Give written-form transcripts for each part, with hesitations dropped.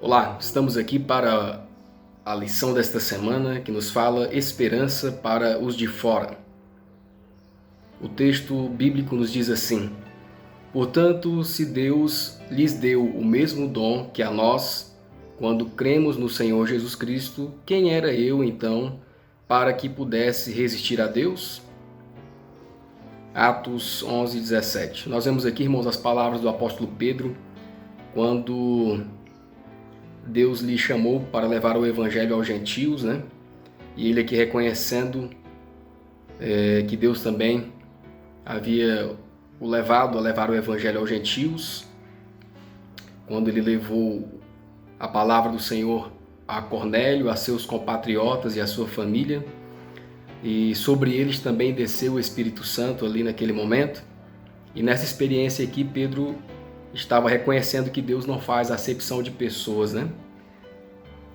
Olá, estamos aqui para a lição desta semana que nos fala esperança para os de fora. O texto bíblico nos diz assim: portanto, se Deus lhes deu o mesmo dom que a nós, quando cremos no Senhor Jesus Cristo, quem era eu então para que pudesse resistir a Deus? Atos 11:17. Nós vemos aqui, irmãos, as palavras do apóstolo Pedro, quando Deus lhe chamou para levar o evangelho aos gentios, né? E ele aqui reconhecendo que Deus também havia o levado a levar o evangelho aos gentios, quando ele levou a palavra do Senhor a Cornélio, a seus compatriotas e a sua família, e sobre eles também desceu o Espírito Santo ali naquele momento. E nessa experiência aqui, Pedro estava reconhecendo que Deus não faz acepção de pessoas, né?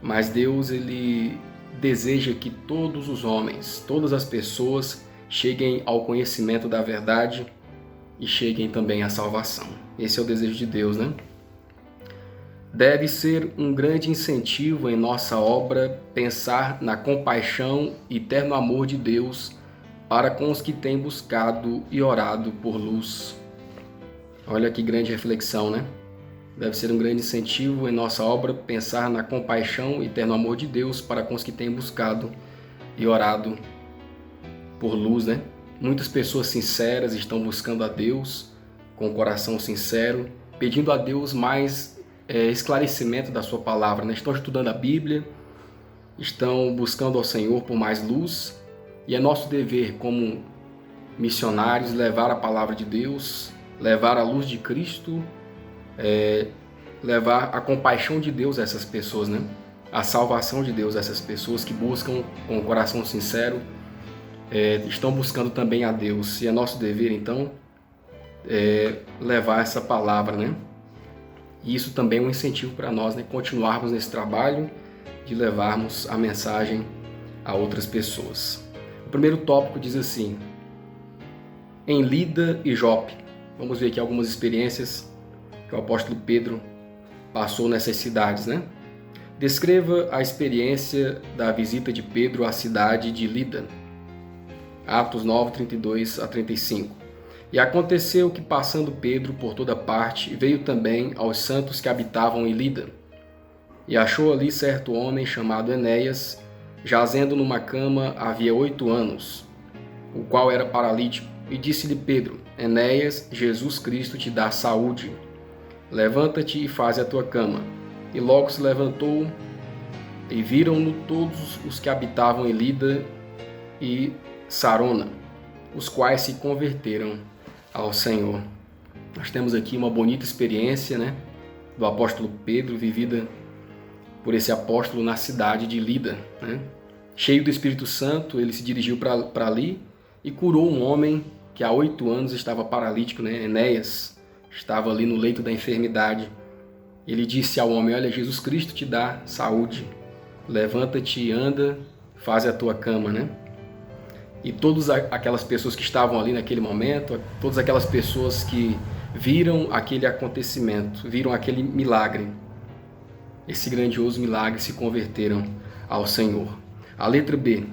Mas Deus, ele deseja que todos os homens, todas as pessoas cheguem ao conhecimento da verdade e cheguem também à salvação. Esse é o desejo de Deus, né? Deve ser um grande incentivo em nossa obra pensar na compaixão e terno amor de Deus para com os que têm buscado e orado por luz. Olha que grande reflexão, né? Deve ser um grande incentivo em nossa obra pensar na compaixão e terno amor de Deus para com os que têm buscado e orado por luz, né? Muitas pessoas sinceras estão buscando a Deus com o coração sincero, pedindo a Deus mais esclarecimento da sua palavra, né? Estão estudando a Bíblia, estão buscando ao Senhor por mais luz, e é nosso dever como missionários levar a palavra de Deus, levar a luz de Cristo, levar a compaixão de Deus a essas pessoas, né? A salvação de Deus a essas pessoas que buscam com o coração sincero, estão buscando também a Deus. E é nosso dever, então, levar essa palavra, né? E isso também é um incentivo para nós, né? Continuarmos nesse trabalho de levarmos a mensagem a outras pessoas. O primeiro tópico diz assim: em Lida e Jope. Vamos ver aqui algumas experiências que o apóstolo Pedro passou nessas cidades, né? Descreva a experiência da visita de Pedro à cidade de Lida. Atos 9, 32 a 35. E aconteceu que, passando Pedro por toda parte, veio também aos santos que habitavam em Lida. E achou ali certo homem chamado Enéas, jazendo numa cama havia 8 anos, o qual era paralítico. E disse-lhe Pedro: Enéas, Jesus Cristo te dá saúde. Levanta-te e faze a tua cama. E logo se levantou, e viram-no todos os que habitavam em Lida e Sarona, os quais se converteram ao Senhor. Nós temos aqui uma bonita experiência, né, do apóstolo Pedro, vivida por esse apóstolo na cidade de Lida, né? Cheio do Espírito Santo, ele se dirigiu para ali e curou um homem que há 8 anos estava paralítico, né? Enéas estava ali no leito da enfermidade. Ele disse ao homem: olha, Jesus Cristo te dá saúde, levanta-te e anda, faz a tua cama, né? E todas aquelas pessoas que estavam ali naquele momento, todas aquelas pessoas que viram aquele acontecimento, viram aquele milagre, esse grandioso milagre, se converteram ao Senhor. A letra B.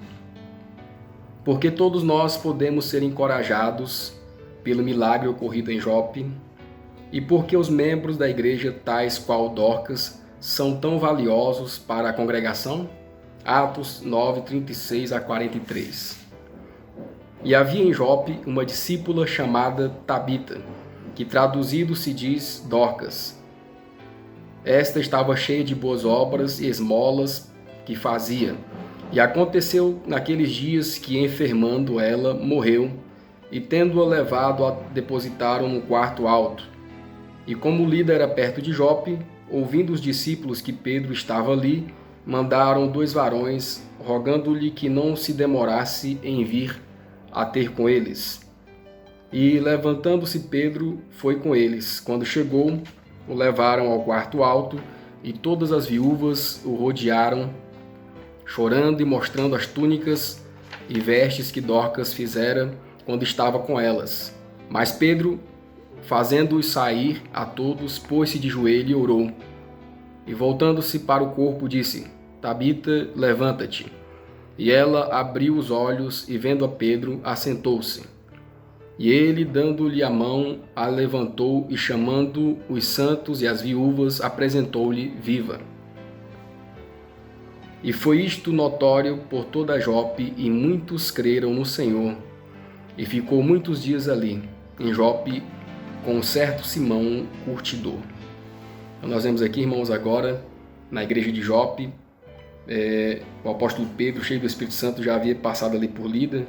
Porque todos nós podemos ser encorajados pelo milagre ocorrido em Jope, e porque os membros da igreja, tais qual Dorcas, são tão valiosos para a congregação? Atos 9, 36 a 43. E havia em Jope uma discípula chamada Tabita, que traduzido se diz Dorcas. Esta estava cheia de boas obras e esmolas que fazia. E aconteceu naqueles dias que, enfermando ela, morreu, e tendo-a levado, a depositaram no quarto alto. E como Lida era perto de Jope, ouvindo os discípulos que Pedro estava ali, mandaram 2 varões, rogando-lhe que não se demorasse em vir a ter com eles. E levantando-se Pedro, foi com eles. Quando chegou, o levaram ao quarto alto, e todas as viúvas o rodearam, chorando e mostrando as túnicas e vestes que Dorcas fizera quando estava com elas. Mas Pedro, fazendo-os sair a todos, pôs-se de joelho e orou. E voltando-se para o corpo, disse: Tabita, levanta-te. E ela abriu os olhos e, vendo a Pedro, assentou-se. E ele, dando-lhe a mão, a levantou e, chamando os santos e as viúvas, apresentou-lhe viva. E foi isto notório por toda Jope, e muitos creram no Senhor. E ficou muitos dias ali, em Jope, com um certo Simão, curtidor. Então nós vemos aqui, irmãos, agora, na igreja de Jope, o apóstolo Pedro, cheio do Espírito Santo, já havia passado ali por Lida.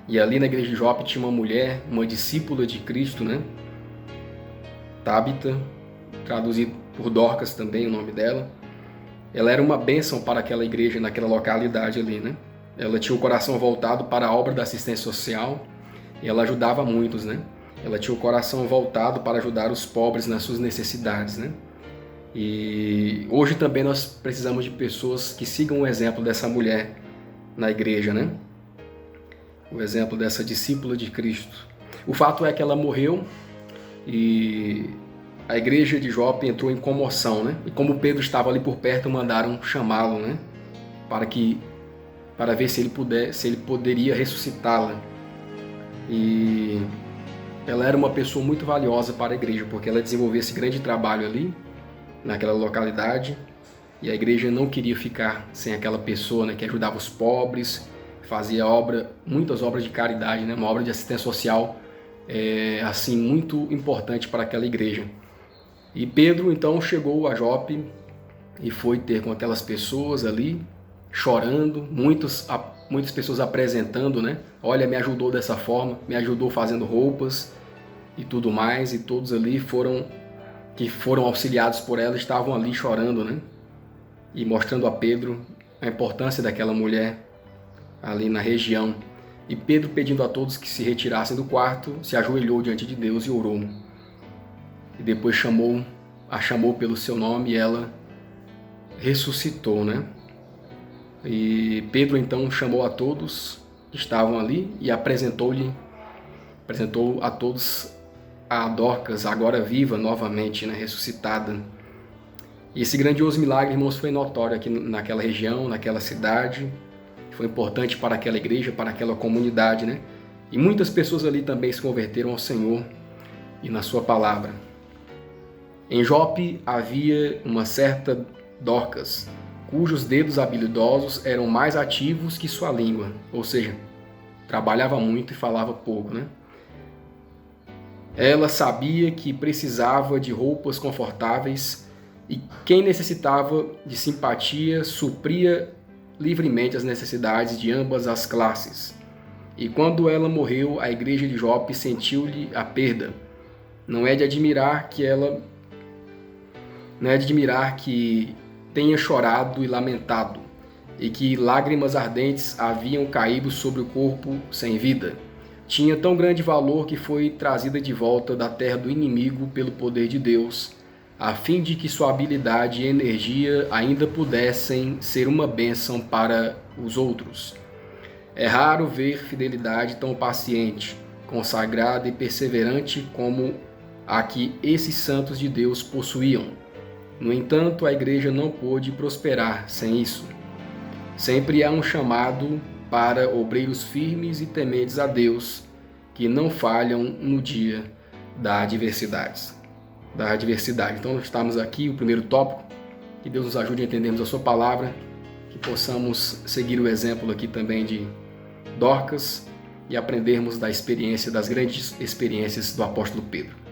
E ali na igreja de Jope tinha uma mulher, uma discípula de Cristo, né? Tabita, traduzido por Dorcas também o nome dela. Ela era uma bênção para aquela igreja, naquela localidade ali, né? Ela tinha o coração voltado para a obra da assistência social e ela ajudava muitos, né? Ela tinha o coração voltado para ajudar os pobres nas suas necessidades, né? E hoje também nós precisamos de pessoas que sigam o exemplo dessa mulher na igreja, né? O exemplo dessa discípula de Cristo. O fato é que ela morreu e a igreja de Jope entrou em comoção, né? E como Pedro estava ali por perto, mandaram chamá-lo, né? Para ver se ele poderia ressuscitá-la. E ela era uma pessoa muito valiosa para a igreja, porque ela desenvolveu esse grande trabalho ali, naquela localidade, e a igreja não queria ficar sem aquela pessoa, né, que ajudava os pobres, fazia muitas obras de caridade, né, uma obra de assistência social assim muito importante para aquela igreja. E Pedro então chegou a Jope e foi ter com aquelas pessoas ali, chorando, muitas pessoas apresentando, né? Olha, me ajudou dessa forma, me ajudou fazendo roupas e tudo mais, e todos ali que foram auxiliados por ela, estavam ali chorando, né? E mostrando a Pedro a importância daquela mulher ali na região. E Pedro, pedindo a todos que se retirassem do quarto, se ajoelhou diante de Deus e orou. E depois a chamou pelo seu nome e ela ressuscitou, né? E Pedro então chamou a todos que estavam ali e apresentou a todos a Dorcas, agora viva novamente, né? Ressuscitada. E esse grandioso milagre, irmãos, foi notório aqui naquela região, naquela cidade. Foi importante para aquela igreja, para aquela comunidade, né? E muitas pessoas ali também se converteram ao Senhor e na sua palavra. Em Jope havia uma certa Dorcas, cujos dedos habilidosos eram mais ativos que sua língua, ou seja, trabalhava muito e falava pouco, né? Ela sabia que precisava de roupas confortáveis e quem necessitava de simpatia supria livremente as necessidades de ambas as classes. E quando ela morreu, a igreja de Jope sentiu-lhe a perda. Não é de admirar que tenha chorado e lamentado, e que lágrimas ardentes haviam caído sobre o corpo sem vida. Tinha tão grande valor que foi trazida de volta da terra do inimigo pelo poder de Deus, a fim de que sua habilidade e energia ainda pudessem ser uma bênção para os outros. É raro ver fidelidade tão paciente, consagrada e perseverante como a que esses santos de Deus possuíam. No entanto, a igreja não pôde prosperar sem isso. Sempre há um chamado para obreiros firmes e tementes a Deus, que não falham no dia da adversidade. Então, estamos aqui, o primeiro tópico, que Deus nos ajude a entendermos a sua palavra, que possamos seguir o exemplo aqui também de Dorcas e aprendermos das grandes experiências do apóstolo Pedro.